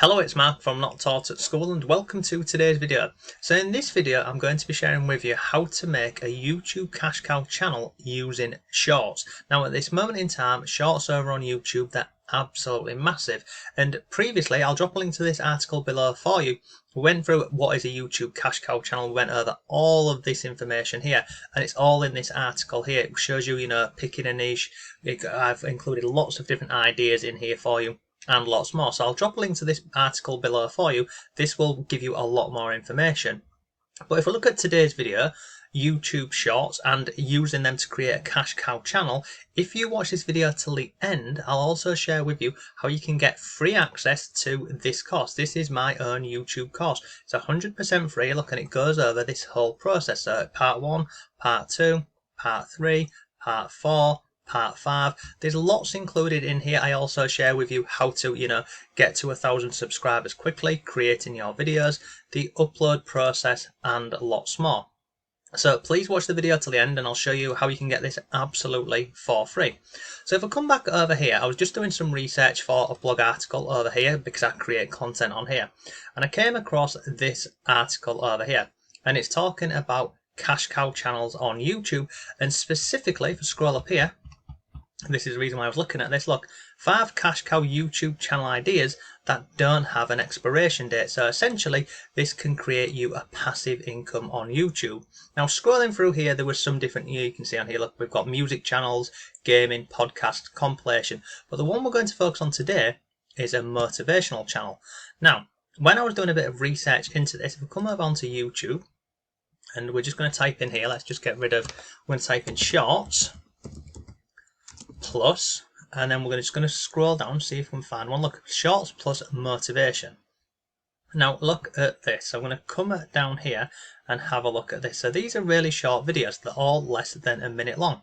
Hello, it's Mark from Not Taught at School and welcome to today's video. So in this video I'm going to be sharing with you how to make a YouTube cash cow channel using shorts. Now at this moment in time, shorts over on YouTube, they're absolutely massive, and previously I'll drop a link to this article below for you. We went through what is a YouTube cash cow channel, we went over all of this information here, and it's all in this article here. It shows you, picking a niche. I've included lots of different ideas in here for you and lots more. So I'll drop a link to this article below for you. This will give you a lot more information. But if we look at today's video, YouTube Shorts and using them to create a cash cow channel, if you watch this video till the end, I'll also share with you how you can get free access to this course. This is my own YouTube course. It's 100% free. Look, and it goes over this whole process. So part 1, part 2, part 3, part 4, part 5. There's lots included in here. I also share with you how to, get to 1,000 subscribers quickly, creating your videos, the upload process, and lots more. So please watch the video till the end and I'll show you how you can get this absolutely for free. So if I come back over here, I was just doing some research for a blog article over here because I create content on here. And I came across this article over here and it's talking about cash cow channels on YouTube, and specifically, if I scroll up here, this is the reason why I was looking at this. Look, 5 cash cow YouTube channel ideas that don't have an expiration date. So essentially, this can create you a passive income on YouTube. Now, scrolling through here, there was some different, you can see on here, look, we've got music channels, gaming, podcast, compilation. But the one we're going to focus on today is a motivational channel. Now, when I was doing a bit of research into this, if we come over onto YouTube, and we're just going to type in here, let's just get rid of, we're going to type in shorts plus, and then we're just going to scroll down, see if we can find one. Look, shorts plus motivation. Now look at this. I'm going to come down here and have a look at this. So these are really short videos. They're all less than a minute long.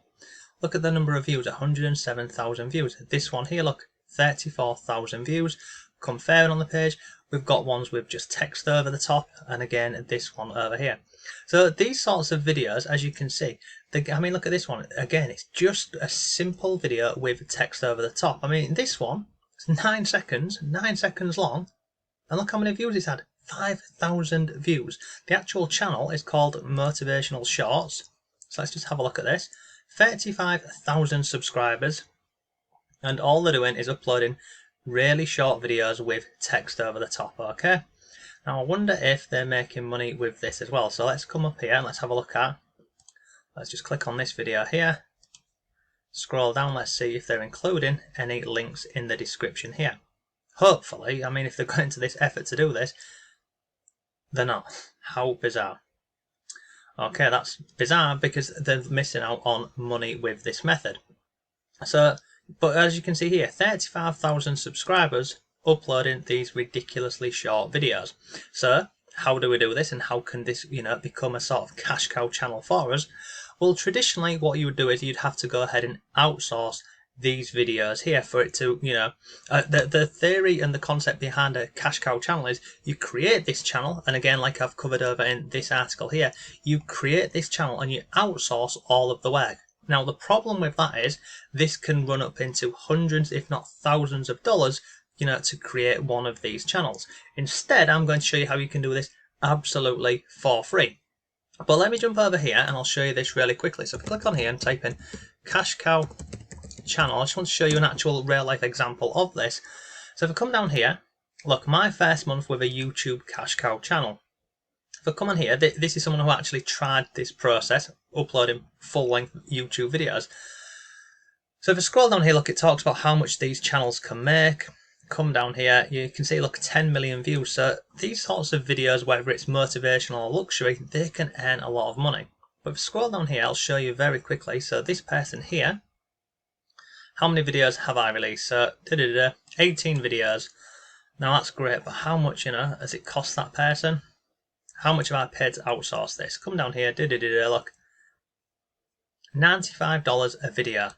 Look at the number of views, 107,000 views. This one here, look, 34,000 views. Comparing on the page, we've got ones with just text over the top, and again this one over here. So these sorts of videos, as you can see, look at this one. Again, it's just a simple video with text over the top. I mean, this one, it's 9 seconds long, and look how many views it's had. 5,000 views. The actual channel is called Motivational Shorts. So let's just have a look at this. 35,000 subscribers, and all they're doing is uploading really short videos with text over the top, okay? Now I wonder if they're making money with this as well. So let's come up here and let's have a look at, let's just click on this video here, scroll down, let's see if they're including any links in the description here. Hopefully, I mean, if they're going to this effort to do this, they're not. How bizarre. Okay, that's bizarre because they're missing out on money with this method. So, but as you can see here, 35,000 subscribers uploading these ridiculously short videos. So how do we do this, and how can this become a sort of cash cow channel for us? Well, traditionally what you would do is you'd have to go ahead and outsource these videos here for it to, the theory and the concept behind a cash cow channel is you create this channel, and again, like I've covered over in this article here, you create this channel and you outsource all of the work. Now the problem with that is this can run up into hundreds if not thousands of dollars to create one of these channels. Instead, I'm going to show you how you can do this absolutely for free. But let me jump over here and I'll show you this really quickly. So if you click on here and type in cash cow channel, I just want to show you an actual real life example of this. So if I come down here, look, my first month with a YouTube cash cow channel. If I come on here, this is someone who actually tried this process, uploading full-length YouTube videos. So if I scroll down here, look, it talks about how much these channels can make. Come down here, you can see, look, 10 million views. So these sorts of videos, whether it's motivational or luxury, they can earn a lot of money. But if I scroll down here, I'll show you very quickly. So this person here, how many videos have I released? So 18 videos. Now that's great, but how much has it cost that person? How much have I paid to outsource this? Come down here, look, $95 a video.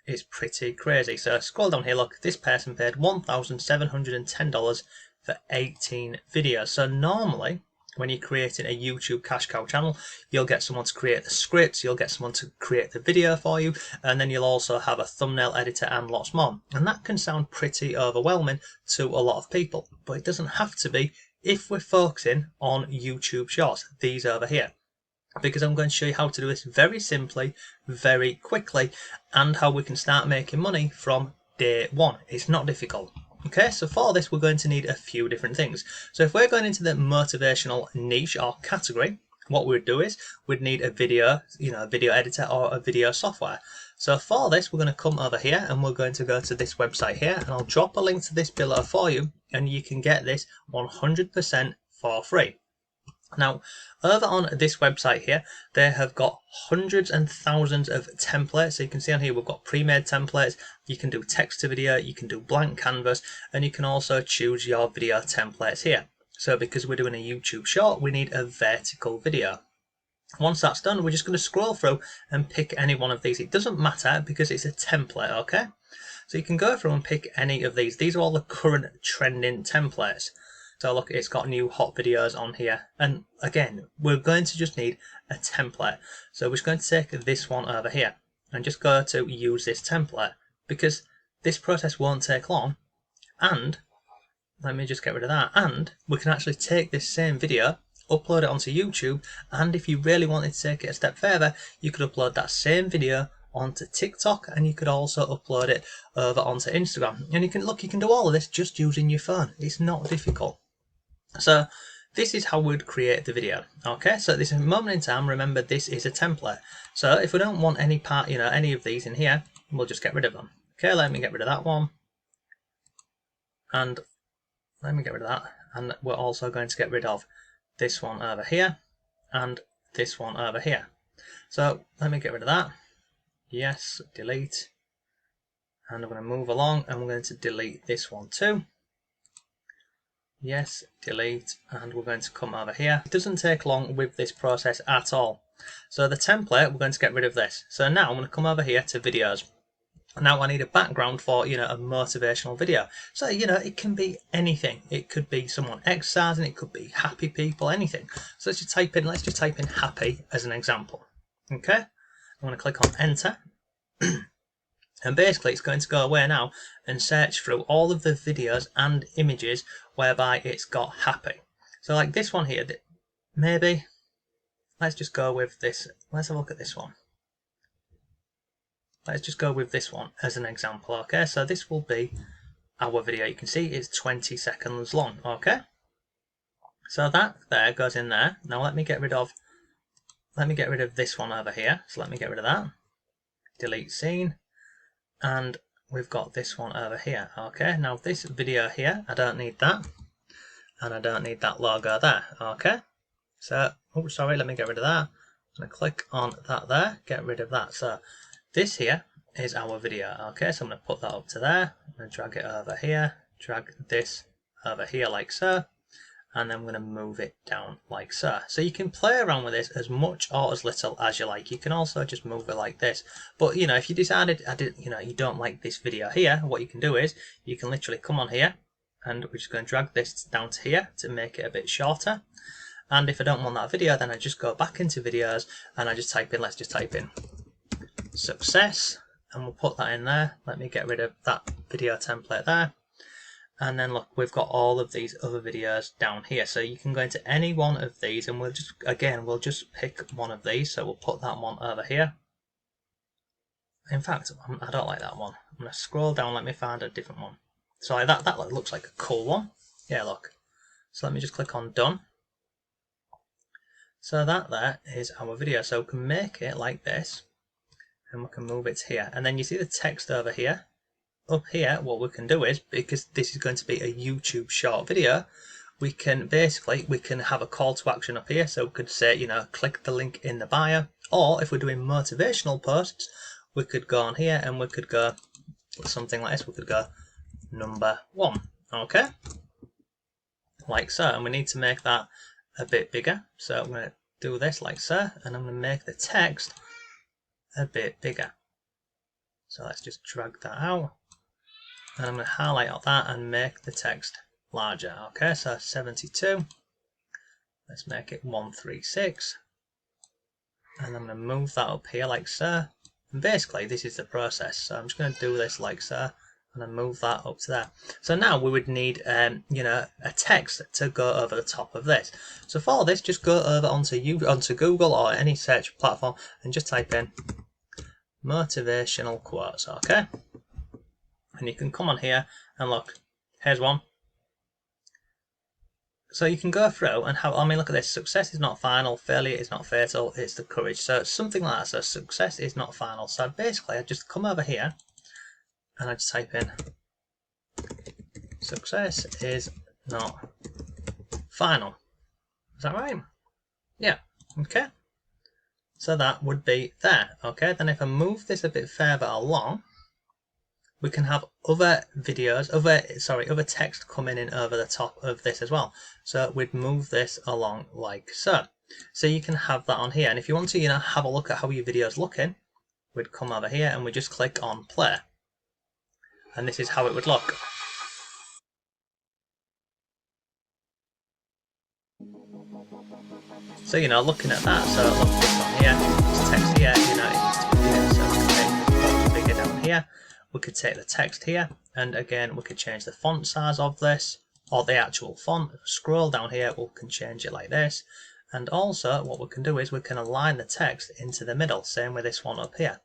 Is pretty crazy. So scroll down here, look, this person paid $1,710 for 18 videos. So normally when you're creating a YouTube cash cow channel, you'll get someone to create the scripts, you'll get someone to create the video for you, and then you'll also have a thumbnail editor and lots more. And that can sound pretty overwhelming to a lot of people, but it doesn't have to be if we're focusing on YouTube Shorts, these over here. Because I'm going to show you how to do this very simply, very quickly, and how we can start making money from day one. It's not difficult. Okay, so for this we're going to need a few different things. So if we're going into the motivational niche or category, what we'd do is we'd need a video, a video editor or a video software. So for this we're going to come over here and we're going to go to this website here, and I'll drop a link to this below for you, and you can get this 100% for free. Now, over on this website here, they have got hundreds and thousands of templates. So you can see on here we've got pre-made templates. You can do text to video, you can do blank canvas, and you can also choose your video templates here. So because we're doing a YouTube short, we need a vertical video. Once that's done, we're just going to scroll through and pick any one of these. It doesn't matter because it's a template, okay? So you can go through and pick any of these. These are all the current trending templates. So look, it's got new hot videos on here. And again, we're going to just need a template. So we're just going to take this one over here and just go to use this template, because this process won't take long. And let me just get rid of that. And we can actually take this same video, upload it onto YouTube. And if you really wanted to take it a step further, you could upload that same video onto TikTok, and you could also upload it over onto Instagram. And you can do all of this just using your phone. It's not difficult. So this is how we'd create the video. Okay, so at this moment in time, remember this is a template. So if we don't want any part, any of these in here, we'll just get rid of them. Okay, let me get rid of that one. And let me get rid of that. And we're also going to get rid of this one over here and this one over here. So let me get rid of that. Yes, delete. And I'm going to move along and we're going to delete this one too. Yes, delete, and we're going to come over here. It doesn't take long with this process at all. So the template, we're going to get rid of this. So now I'm going to come over here to videos. Now I need a background for, a motivational video. So, it can be anything. It could be someone exercising, it could be happy people, anything. So let's just type in happy as an example. Okay, I'm going to click on enter. And basically it's going to go away now and search through all of the videos and images whereby it's got happy. So like this one here, maybe, let's just go with this. Let's have a look at this one. Let's just go with this one as an example, okay? So this will be our video. You can see it's 20 seconds long, okay? So that there goes in there. Now let me get rid of this one over here. So let me get rid of that. Delete scene. And we've got this one over here. Okay, now this video here, I don't need that, and I don't need that logo there. Okay, so let me get rid of that. I'm going to click on that there, get rid of that. So this here is our video. Okay, so I'm going to put that up to there. I'm going to drag it over here, drag this over here like so, and then I'm going to move it down like so. So you can play around with this as much or as little as you like. You can also just move it like this. But if you decided you don't like this video here, what you can do is you can literally come on here, and we're just going to drag this down to here to make it a bit shorter. And if I don't want that video, then I just go back into videos and I just type in, let's just type in success, and we'll put that in there. Let me get rid of that video template there. And then look, we've got all of these other videos down here. So you can go into any one of these, and we'll just pick one of these. So we'll put that one over here. In fact, I don't like that one. I'm going to scroll down, let me find a different one. So like that looks like a cool one. Yeah, look. So let me just click on done. So that there is our video. So we can make it like this, and we can move it here. And then you see the text over here. Up here, what we can do is, because this is going to be a YouTube short video, we can have a call to action up here. So we could say, click the link in the bio. Or if we're doing motivational posts, we could go on here and we could go something like this. We could go number 1. Okay, like so. And we need to make that a bit bigger. So I'm going to do this like so, and I'm going to make the text a bit bigger. So let's just drag that out. And I'm going to highlight all that and make the text larger. Okay, so 72. Let's make it 136. And I'm going to move that up here like so. And basically this is the process. So I'm just going to do this like so. And then move that up to there. So now we would need a text to go over the top of this. So for this, just go over onto Google or any search platform and just type in motivational quotes, okay? And you can come on here and look, here's one. So you can go through and have, I mean, look at this. Success is not final, failure is not fatal, it's the courage. So it's something like that. So success is not final. So basically I just come over here and I just type in success is not final. Is that right? Yeah. Okay. So that would be there. Okay. Then if I move this a bit further along, we can have other videos, other text coming in over the top of this as well. So we'd move this along like so. So you can have that on here. And if you want to, have a look at how your video is looking, we'd come over here and we just click on play. And this is how it would look. So, looking at that, so look, this on here, this text here, it's bigger, so we can make the bigger down here. We could take the text here, and again, we could change the font size of this, or the actual font. Scroll down here, we can change it like this. And also, what we can do is we can align the text into the middle, same with this one up here.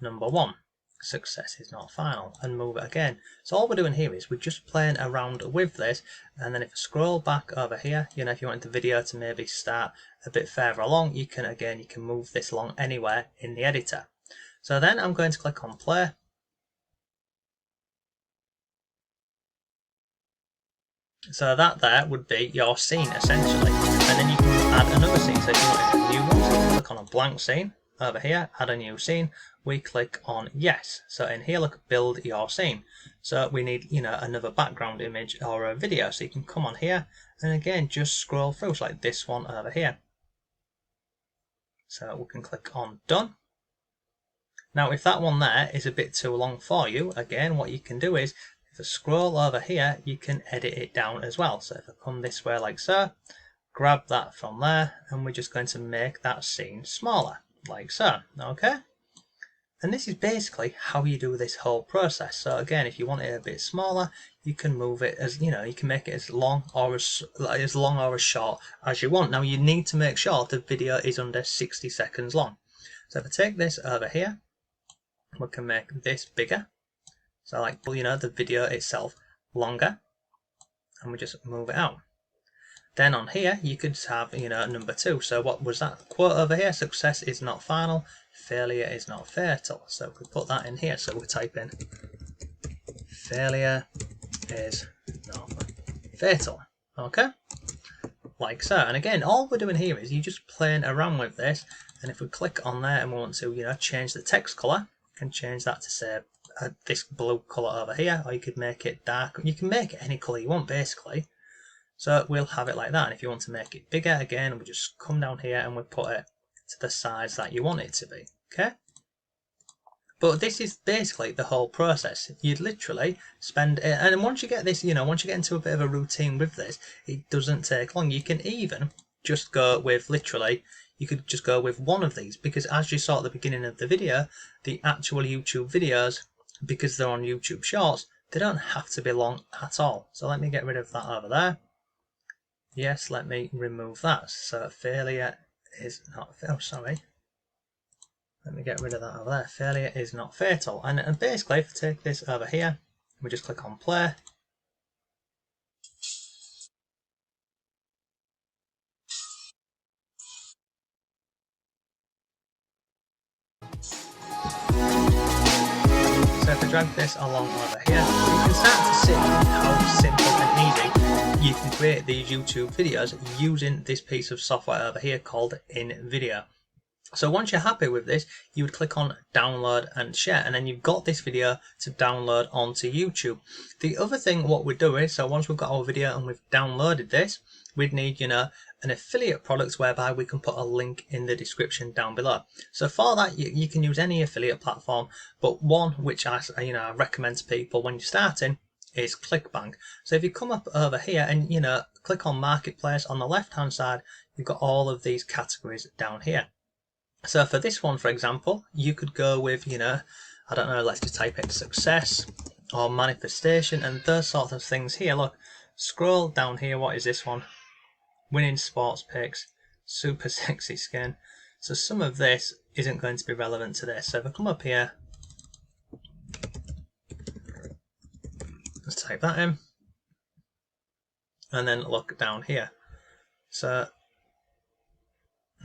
Number 1. Success is not final, and move it again. So all we're doing here is we're just playing around with this, and then if I scroll back over here, if you want the video to maybe start a bit further along, you can move this along anywhere in the editor. So then I'm going to click on play. So that there would be your scene essentially, and then you can add another scene. So if you want a new one, so you can click on a blank scene over here, add a new scene. We click on yes. So in here, look, build your scene. So we need, another background image or a video. So you can come on here and again, just scroll through. So like this one over here. So we can click on done. Now, if that one there is a bit too long for you, again, what you can do is if I scroll over here, you can edit it down as well. So if I come this way like so, grab that from there, and we're just going to make that scene smaller like so. Okay. And this is basically how you do this whole process. So again, if you want it a bit smaller, you can move it as, you can make it as long or as short as you want. Now you need to make sure the video is under 60 seconds long. So if I take this over here, we can make this bigger. So like, the video itself longer, and we just move it out. Then on here, you could have, number 2. So what was that quote over here? Success is not final, failure is not fatal. So we put that in here. So we type in failure is not fatal. Okay, like so. And again, all we're doing here is you just playing around with this. And if we click on there and we want to, change the text color, you can change that to say this blue color over here, or you could make it dark. You can make it any color you want, basically. So we'll have it like that. And if you want to make it bigger, again, we just come down here and we put it to the size that you want it to be. Okay. But this is basically the whole process. You'd literally spend, and once you get this, once you get into a bit of a routine with this, it doesn't take long. You can even just go with you could just go with one of these, because as you saw at the beginning of the video, the actual YouTube videos, because they're on YouTube Shorts, they don't have to be long at all. So let me get rid of that over there. Yes, let me remove that. So failure is not, sorry. Let me get rid of that over there. Failure is not fatal. And basically, if I take this over here, we just click on play. So if I drag this along over here, you can start to see how simple and easy you can create these YouTube videos using this piece of software over here called InVideo. So once you're happy with this, you would click on download and share, and then you've got this video to download onto YouTube. The other thing what we do is, so once we've got our video and we've downloaded this, we'd need, an affiliate product whereby we can put a link in the description down below. So for that, you can use any affiliate platform, but one which I recommend to people when you're starting is Clickbank. So if you come up over here and click on Marketplace, on the left hand side you've got all of these categories down here. So for this one, for example, you could go with I don't know, let's just type in success or manifestation and those sorts of things here. Look, scroll down here, what is this one? Winning sports picks, super sexy skin. So some of this isn't going to be relevant to this. So if I come up here, let's type that in, and then look down here. So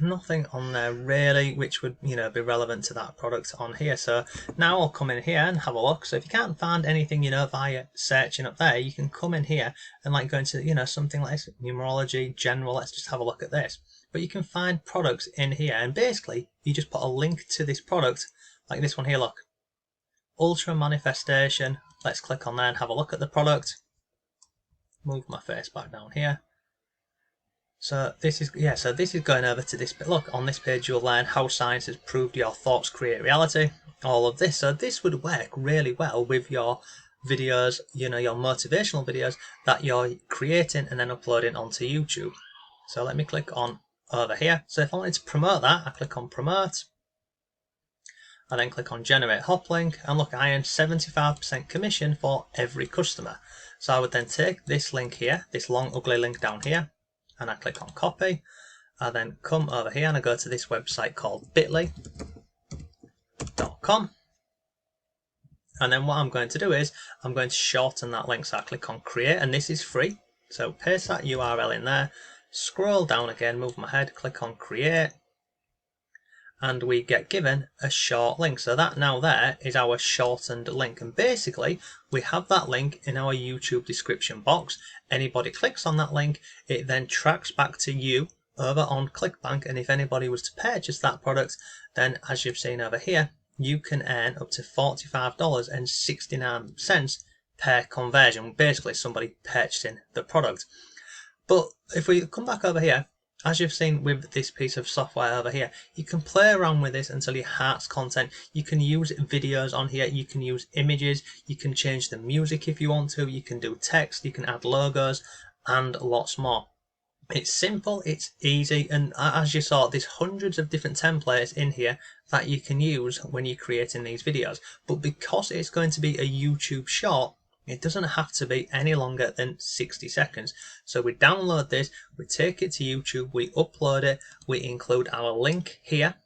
nothing on there really which would be relevant to that product on here. So now I'll come in here and have a look. So if you can't find anything via searching up there, you can come in here and go into something like this, numerology, general. Let's just have a look at this. But you can find products in here, and basically you just put a link to this product, like this one here. Look, ultra manifestation. Let's click on there and have a look at the product. Move my face back down here. So this is going over to this bit. Look, on this page you'll learn how science has proved your thoughts create reality. All of this. So this would work really well with your videos, your motivational videos that you're creating and then uploading onto YouTube. So let me click on over here. So if I wanted to promote that, I click on promote. I then click on generate hop link, and look, I earn 75% commission for every customer. So I would then take this link here, this long ugly link down here, and I click on copy. I then come over here and I go to this website called bit.ly.com, and then what I'm going to do is I'm going to shorten that link. So I click on create, and this is free, so paste that URL in there, scroll down again, move my head, click on create, and we get given a short link. So that now there is our shortened link, and basically we have that link in our YouTube description box. Anybody clicks on that link, it then tracks back to you over on Clickbank, and if anybody was to purchase that product, then as you've seen over here, you can earn up to $45.69 per conversion, basically somebody purchasing the product. But if we come back over here, as you've seen with this piece of software over here, you can play around with this until your heart's content. You can use videos on here, you can use images, you can change the music if you want to, you can do text, you can add logos, and lots more. It's simple, it's easy, and as you saw, there's hundreds of different templates in here that you can use when you're creating these videos. But because it's going to be a YouTube short, it doesn't have to be any longer than 60 seconds. So we download this, we take it to YouTube, we upload it, we include our link here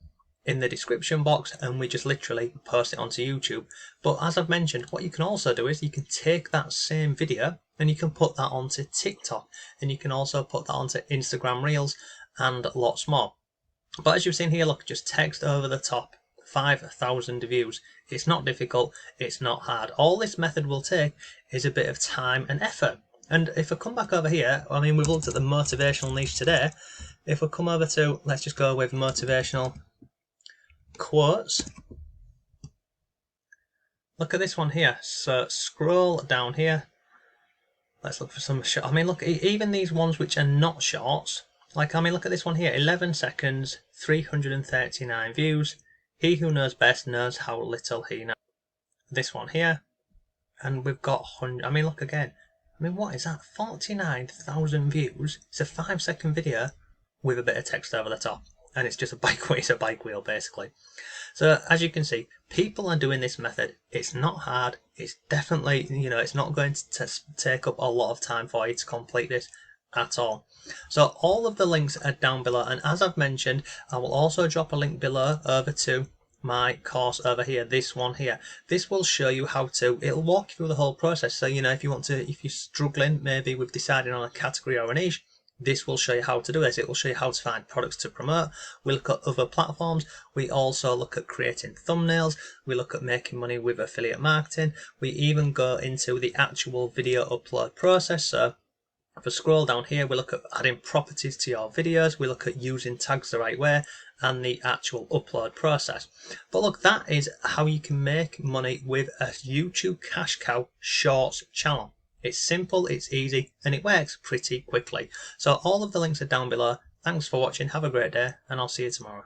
in the description box, and we just literally post it onto YouTube. But as I've mentioned, what you can also do is you can take that same video and you can put that onto TikTok, and you can also put that onto Instagram Reels and lots more. But as you've seen here, look, just text over the top, 5,000 views. It's not difficult, it's not hard. All this method will take is a bit of time and effort. And if I come back over here, I mean, we've looked at the motivational niche today. If we come over to, let's just go with motivational quotes. Look at this one here. So scroll down here. Let's look for some short. I mean, look, even these ones which are not shorts, like, I mean, look at this one here, 11 seconds, 339 views. He who knows best knows how little he knows. This one here, and we've got 100. I mean, look again. I mean, what is that? 49,000 views. It's a 5-second video with a bit of text over the top, and it's just a bike wheel. It's a bike wheel, basically. So as you can see, people are doing this method. It's not hard. It's definitely, it's not going to take up a lot of time for you to complete this at all. So all of the links are down below, and as I've mentioned, I will also drop a link below over to my course over here, this one here. This will show you how to, it'll walk you through the whole process. So if you want to, if you're struggling maybe with deciding on a category or a niche, this will show you how to do this. It will show you how to find products to promote. We look at other platforms. We also look at creating thumbnails. We look at making money with affiliate marketing. We even go into the actual video upload process. So if I scroll down here, we look at adding properties to your videos, we look at using tags the right way, and the actual upload process. But look, that is how you can make money with a YouTube cash cow shorts channel. It's simple, it's easy, and it works pretty quickly. So all of the links are down below. Thanks for watching, have a great day, and I'll see you tomorrow.